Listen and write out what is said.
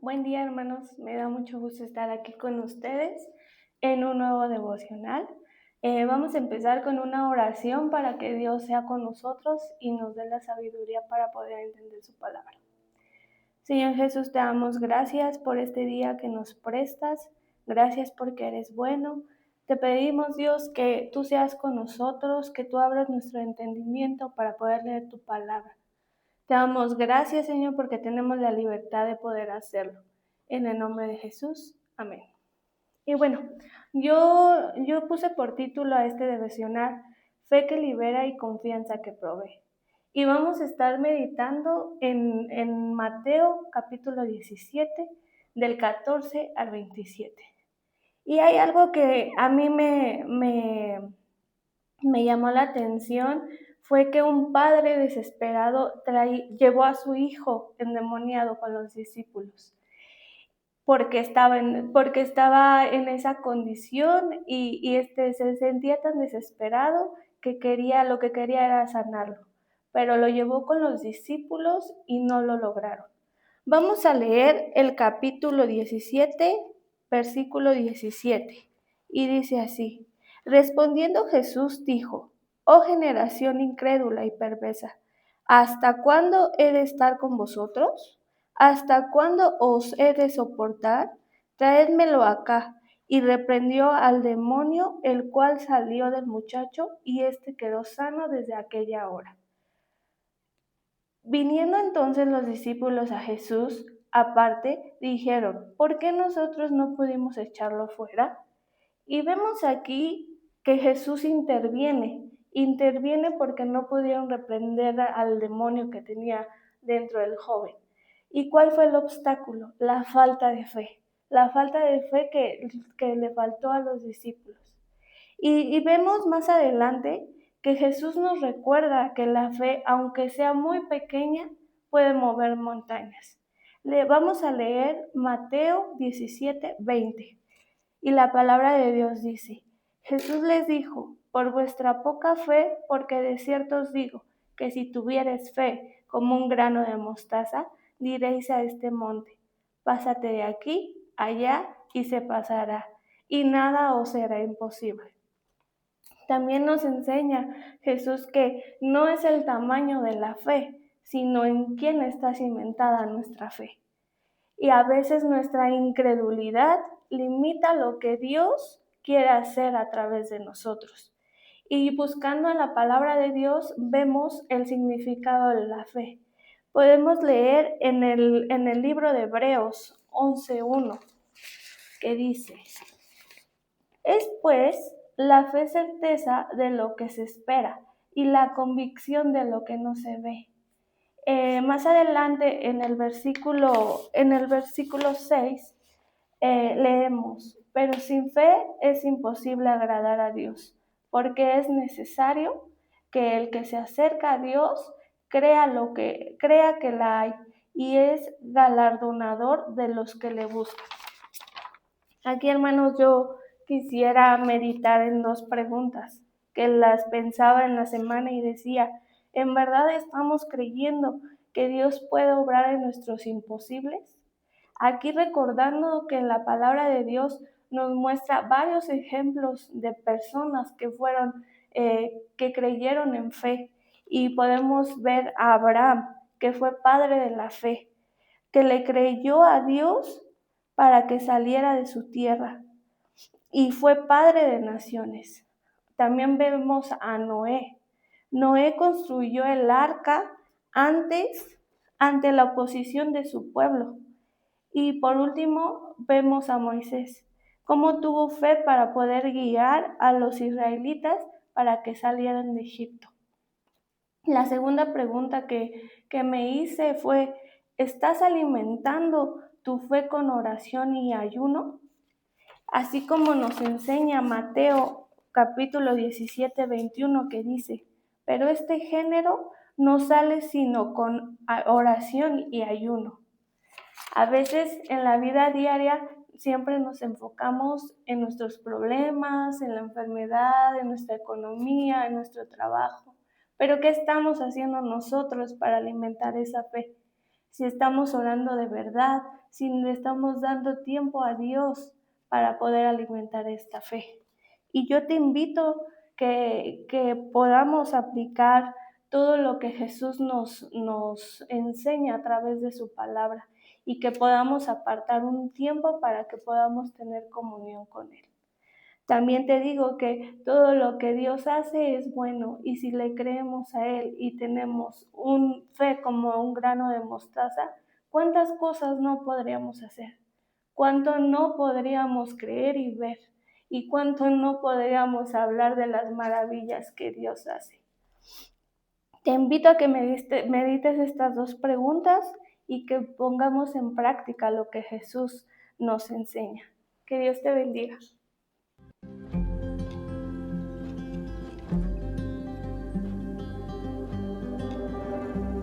Buen día, hermanos. Me da mucho gusto estar aquí con ustedes en un nuevo devocional. Vamos a empezar con una oración para que Dios sea con nosotros y nos dé la sabiduría para poder entender su palabra. Señor Jesús, te damos gracias por este día que nos prestas. Gracias porque eres bueno. Te pedimos, Dios, que tú seas con nosotros, que tú abras nuestro entendimiento para poder leer tu palabra. Te damos gracias, Señor, porque tenemos la libertad de poder hacerlo. En el nombre de Jesús. Amén. Y bueno, yo puse por título a este devocional Fe que libera y confianza que provee. Y vamos a estar meditando en Mateo capítulo 17, del 14 al 27. Y hay algo que a mí me llamó la atención, fue que un padre desesperado llevó a su hijo endemoniado con los discípulos, porque estaba en esa condición y se sentía tan desesperado que lo que quería era sanarlo, pero lo llevó con los discípulos y no lo lograron. Vamos a leer el capítulo 17, versículo 17, y dice así: Respondiendo Jesús dijo: Oh generación incrédula y perversa, ¿hasta cuándo he de estar con vosotros? ¿Hasta cuándo os he de soportar? Traédmelo acá. Y reprendió al demonio, el cual salió del muchacho, y éste quedó sano desde aquella hora. Viniendo entonces los discípulos a Jesús aparte, dijeron: ¿Por qué nosotros no pudimos echarlo fuera? Y vemos aquí que Jesús interviene porque no pudieron reprender al demonio que tenía dentro del joven. ¿Y cuál fue el obstáculo? La falta de fe que le faltó a los discípulos. Y vemos más adelante que Jesús nos recuerda que la fe, aunque sea muy pequeña, puede mover montañas. Vamos a leer Mateo 17, 20. Y la palabra de Dios dice: Jesús les dijo: por vuestra poca fe, porque de cierto os digo, que si tuviereis fe como un grano de mostaza, diréis a este monte: pásate de aquí, allá, y se pasará, y nada os será imposible. También nos enseña Jesús que no es el tamaño de la fe, sino en quién está cimentada nuestra fe. Y a veces nuestra incredulidad limita lo que Dios quiere hacer a través de nosotros. Y buscando en la palabra de Dios vemos el significado de la fe. Podemos leer en el libro de Hebreos 11:1, que dice: Es pues la fe certeza de lo que se espera y la convicción de lo que no se ve. Más adelante en el versículo 6 leemos: pero sin fe es imposible agradar a Dios, porque es necesario que el que se acerca a Dios crea que la hay, y es galardonador de los que le buscan. Aquí, hermanos, yo quisiera meditar en dos preguntas que las pensaba en la semana y decía: ¿en verdad estamos creyendo que Dios puede obrar en nuestros imposibles? Aquí recordando que la palabra de Dios nos muestra varios ejemplos de personas que creyeron en fe, y podemos ver a Abraham, que fue padre de la fe, que le creyó a Dios para que saliera de su tierra y fue padre de naciones. También vemos a Noé. Noé construyó el arca ante la oposición de su pueblo. Y por último vemos a Moisés, cómo tuvo fe para poder guiar a los israelitas para que salieran de Egipto. La segunda pregunta que me hice fue: ¿estás alimentando tu fe con oración y ayuno? Así como nos enseña Mateo capítulo 17, 21, que dice: pero este género no sale sino con oración y ayuno. A veces en la vida diaria siempre nos enfocamos en nuestros problemas, en la enfermedad, en nuestra economía, en nuestro trabajo. Pero ¿qué estamos haciendo nosotros para alimentar esa fe? si estamos orando de verdad, si le estamos dando tiempo a Dios para poder alimentar esta fe. Y yo te invito que podamos aplicar todo lo que Jesús nos enseña a través de su palabra y que podamos apartar un tiempo para que podamos tener comunión con Él. También te digo que todo lo que Dios hace es bueno y si le creemos a Él y tenemos un fe como un grano de mostaza, ¿cuántas cosas no podríamos hacer? ¿Cuánto no podríamos creer y ver? ¿Y cuánto no podríamos hablar de las maravillas que Dios hace? Te invito a que medites estas dos preguntas y que pongamos en práctica lo que Jesús nos enseña. Que Dios te bendiga.